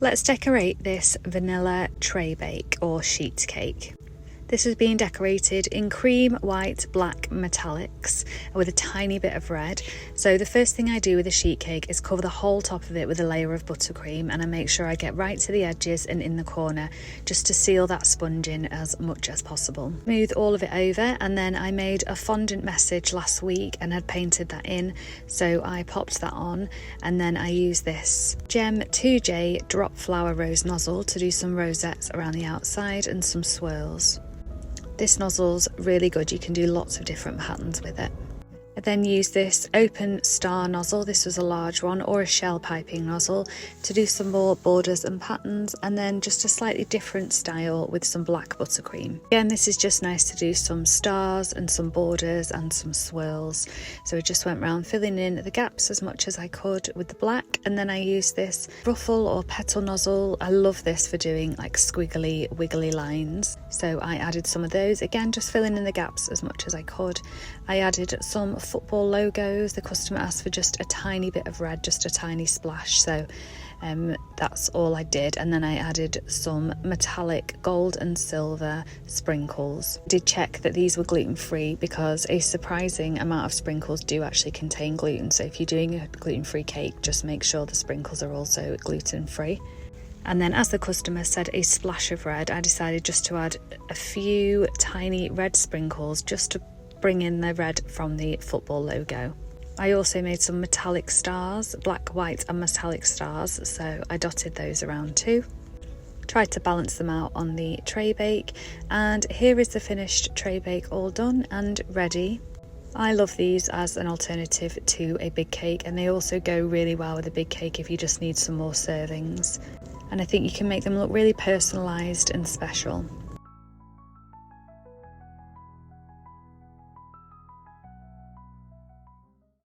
Let's decorate this vanilla tray bake or sheet cake. This is being decorated in cream, white, black metallics with a tiny bit of red. So the first thing I do with a sheet cake is cover the whole top of it with a layer of buttercream, and I make sure I get right to the edges and in the corner just to seal that sponge in as much as possible. Smooth all of it over, and then I made a fondant message last week and had painted that in, so I popped that on, and then I use this Gem 2J drop flower rose nozzle to do some rosettes around the outside and some swirls. This nozzle's really good, you can do lots of different patterns with it. I then used this open star nozzle, this was a large one, or a shell piping nozzle, to do some more borders and patterns, and then just a slightly different style with some black buttercream. Again, this is just nice to do some stars and some borders and some swirls. So I just went around filling in the gaps as much as I could with the black, and then I used this ruffle or petal nozzle. I love this for doing like squiggly wiggly lines, so I added some of those, again just filling in the gaps as much as I could. I added some football logos. The customer asked for just a tiny bit of red, just a tiny splash, so that's all I did. And then I added some metallic gold and silver sprinkles. I did check that these were gluten-free because a surprising amount of sprinkles do actually contain gluten, so if you're doing a gluten-free cake, just make sure the sprinkles are also gluten-free. And then, as the customer said, a splash of red, I decided just to add a few tiny red sprinkles just to bring in the red from the football logo. I also made some metallic stars, black, white and metallic stars, so I dotted those around too. Tried to balance them out on the tray bake, and here is the finished tray bake all done and ready. I love these as an alternative to a big cake, and they also go really well with a big cake if you just need some more servings. And I think you can make them look really personalised and special.